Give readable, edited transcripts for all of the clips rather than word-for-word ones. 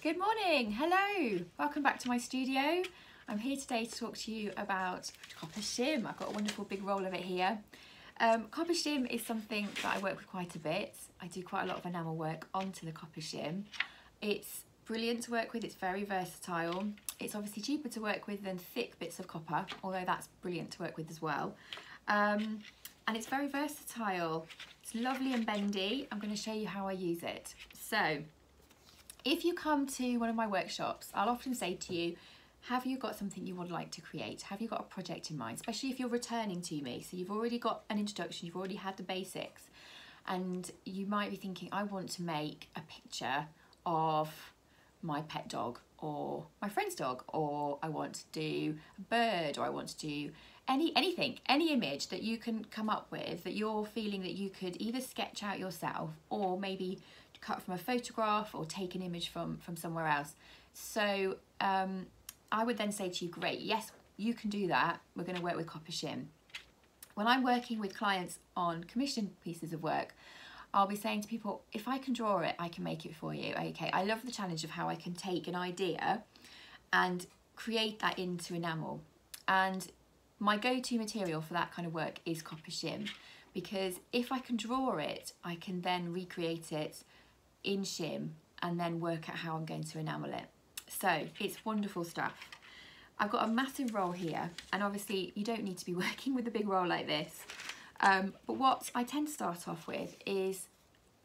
Good morning, hello, welcome back to my studio. I'm here today to talk to you about copper shim. I've got a wonderful big roll of it here. Copper shim is something that I work with quite a bit. I do quite a lot of enamel work onto the copper shim. It's brilliant to work with, it's very versatile. It's obviously cheaper to work with than thick bits of copper, although that's brilliant to work with as well. And it's very versatile. It's lovely and bendy. I'm going to show you how I use it. So, if you come to one of my workshops, I'll often say to you, have you got something you would like to create? Have you got a project in mind? Especially if you're returning to me. So you've already got an introduction, you've already had the basics, and you might be thinking, I want to make a picture of my pet dog or my friend's dog, or I want to do a bird, or I want to do anything, any image that you can come up with that you're feeling that you could either sketch out yourself or maybe cut from a photograph or take an image from somewhere else. So I would then say to you, great, yes, you can do that. We're going to work with copper shim. When I'm working with clients on commission pieces of work, I'll be saying to people, if I can draw it, I can make it for you. Okay, I love the challenge of how I can take an idea and create that into enamel. And my go-to material for that kind of work is copper shim, because if I can draw it, I can then recreate it in shim and then work out how I'm going to enamel it. So it's wonderful stuff. I've got a massive roll here, and obviously you don't need to be working with a big roll like this. But what I tend to start off with is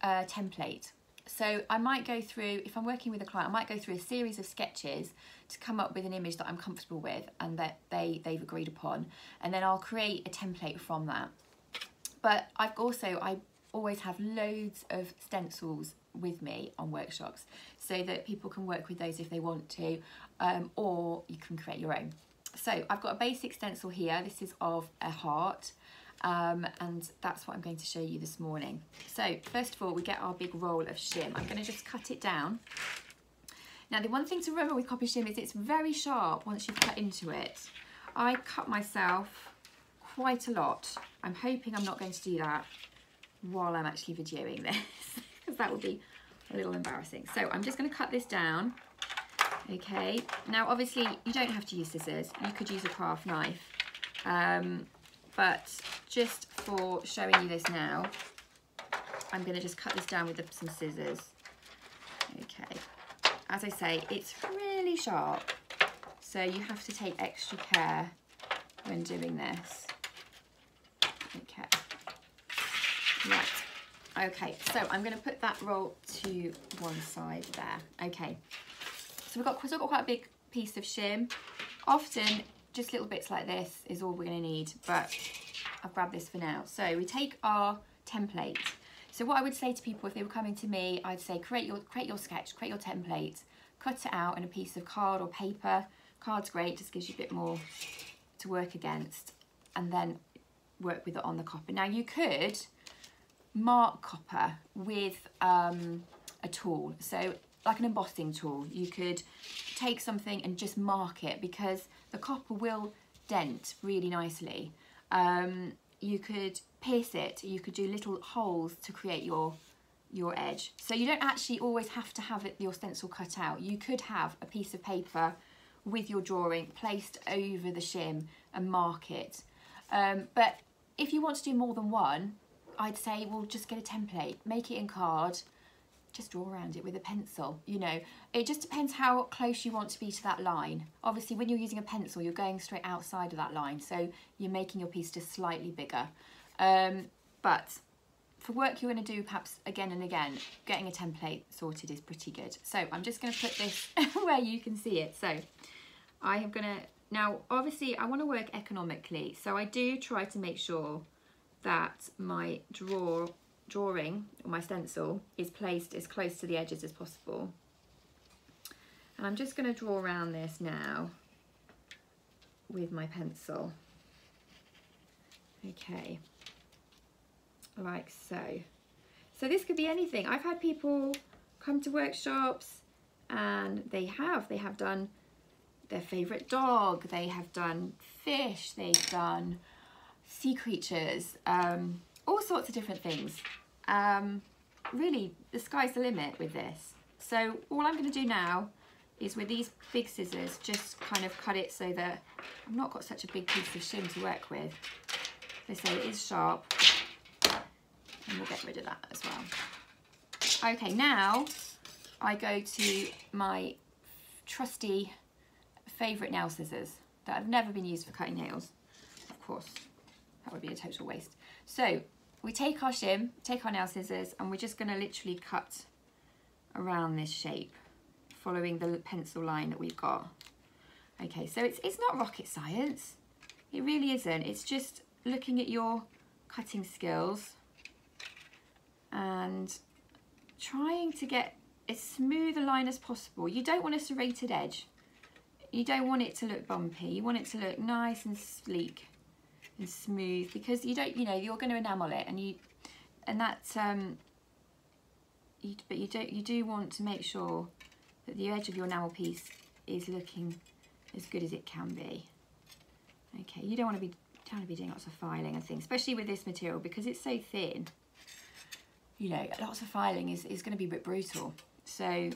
a template. So I might go through, if I'm working with a client, I might go through a series of sketches to come up with an image that I'm comfortable with and that they've agreed upon, and then I'll create a template from that. But I always have loads of stencils with me on workshops so that people can work with those if they want to, or you can create your own. So I've got a basic stencil here. This is of a heart, and that's what I'm going to show you this morning. So first of all, we get our big roll of shim. I'm going to just cut it down. Now the one thing to remember with copper shim is it's very sharp once you've cut into it. I cut myself quite a lot. I'm hoping I'm not going to do that while I'm actually videoing this, because that would be a little embarrassing. So I'm just going to cut this down. Okay, now obviously you don't have to use scissors, you could use a craft knife, but just for showing you this now, I'm going to just cut this down with some scissors. Okay, as I say, it's really sharp, so you have to take extra care when doing this. Okay. Right, okay, so I'm going to put that roll to one side there. Okay, so we've got quite a big piece of shim. Often just little bits like this is all we're going to need, but I've grabbed this for now. So we take our template. So what I would say to people if they were coming to me, I'd say create your sketch, create your template, cut it out in a piece of card or paper. Card's great, just gives you a bit more to work against, and then work with it on the copper. Now you could mark copper with a tool, so like an embossing tool. You could take something and just mark it, because the copper will dent really nicely. You could pierce it, you could do little holes to create your edge. So you don't actually always have to have your stencil cut out. You could have a piece of paper with your drawing placed over the shim and mark it. But if you want to do more than one, I'd say, well, just get a template, make it in card, just draw around it with a pencil. You know, it just depends how close you want to be to that line. Obviously, when you're using a pencil, you're going straight outside of that line, so you're making your piece just slightly bigger. But for work you're going to do perhaps again and again, getting a template sorted is pretty good. So I'm just going to put this where you can see it. So I am going to, now obviously I want to work economically, so I do try to make sure that my drawing or my stencil is placed as close to the edges as possible. And I'm just going to draw around this now with my pencil. Okay, like so. So this could be anything. I've had people come to workshops and they have done their favourite dog, they have done fish, they've done sea creatures, all sorts of different things. Really, the sky's the limit with this. So all I'm going to do now is with these big scissors just kind of cut it so that I've not got such a big piece of shim to work with. They say it is sharp, and we'll get rid of that as well. Okay, now I go to my trusty favourite nail scissors that have never been used for cutting nails. Of course, that would be a total waste. So we take our shim, take our nail scissors, and we're just going to literally cut around this shape, following the pencil line that we've got. Okay, so it's not rocket science. It really isn't. It's just looking at your cutting skills and trying to get as smooth a line as possible. You don't want a serrated edge. You don't want it to look bumpy. You want it to look nice and sleek and smooth, because you don't, you know, you're going to enamel it, but you do want to make sure that the edge of your enamel piece is looking as good as it can be. Okay, you don't want to be doing lots of filing and things, especially with this material, because it's so thin. You know, lots of filing is going to be a bit brutal. So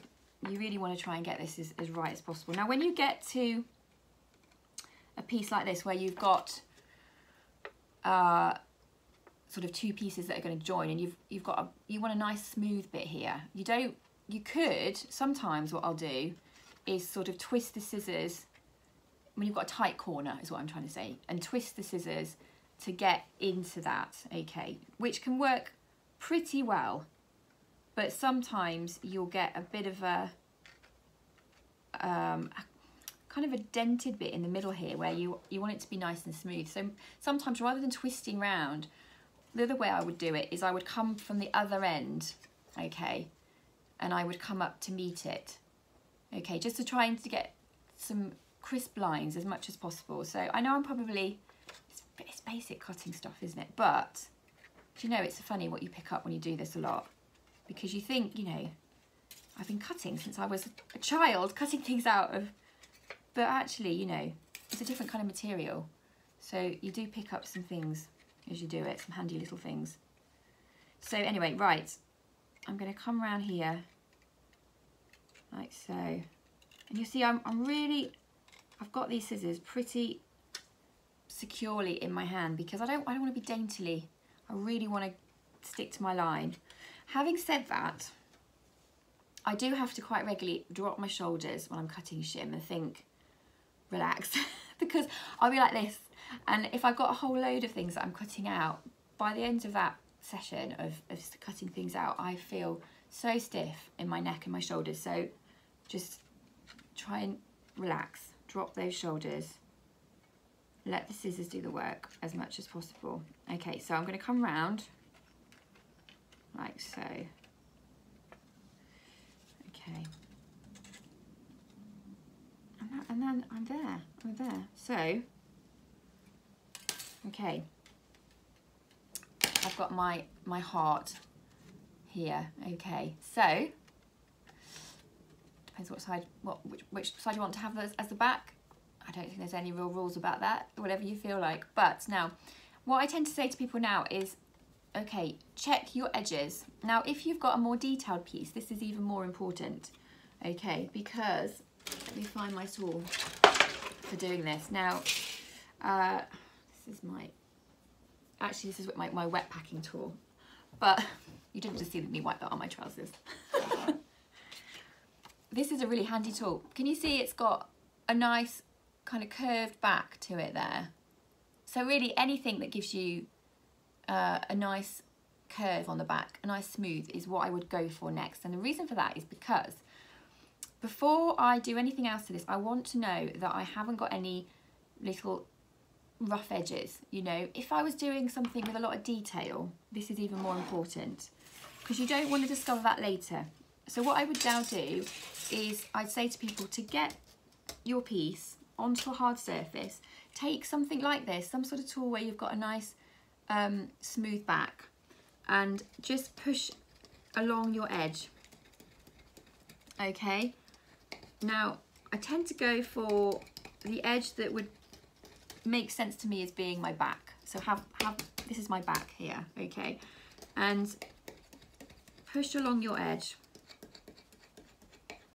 you really want to try and get this as right as possible. Now, when you get to a piece like this where you've got sort of two pieces that are going to join, and you want a nice smooth bit here. You could sometimes, what I'll do is sort of twist the scissors when you've got a tight corner, is what I'm trying to say, and twist the scissors to get into that, okay, which can work pretty well, but sometimes you'll get a bit of a kind of a dented bit in the middle here where you want it to be nice and smooth. So sometimes, rather than twisting round, the other way I would do it is I would come from the other end, okay, and I would come up to meet it, okay, just to try and to get some crisp lines as much as possible. So I know I'm probably, it's basic cutting stuff, isn't it? But do you know, it's funny what you pick up when you do this a lot, because you think, you know, I've been cutting since I was a child, cutting things out of, but actually, you know, it's a different kind of material. So you do pick up some things as you do it, some handy little things. So anyway, right, I'm going to come around here like so, and you see I've got these scissors pretty securely in my hand, because I don't want to be daintily. I really want to stick to my line. Having said that, I do have to quite regularly drop my shoulders when I'm cutting shim and think, relax, because I'll be like this, and if I've got a whole load of things that I'm cutting out, by the end of that session of cutting things out, I feel so stiff in my neck and my shoulders. So just try and relax, drop those shoulders, let the scissors do the work as much as possible. Okay, so I'm going to come round like so. Okay, and then I'm there. So, okay, I've got my heart here. Okay, so depends which side you want to have as the back. I don't think there's any real rules about that, whatever you feel like. But now, what I tend to say to people now is, okay, check your edges. Now, if you've got a more detailed piece, this is even more important, okay, because, let me find my tool for doing this. Now, this is my wet packing tool, but you didn't just see me wipe that on my trousers. This is a really handy tool. Can you see it's got a nice kind of curved back to it there? So really anything that gives you a nice curve on the back, a nice smooth, is what I would go for next. And the reason for that is because before I do anything else to this, I want to know that I haven't got any little rough edges. You know, if I was doing something with a lot of detail, this is even more important, because you don't want to discover that later. So what I would now do is I'd say to people, to get your piece onto a hard surface, take something like this, some sort of tool where you've got a nice smooth back, and just push along your edge. Okay, now I tend to go for the edge that would make sense to me as being my back. So this is my back here, okay, and push along your edge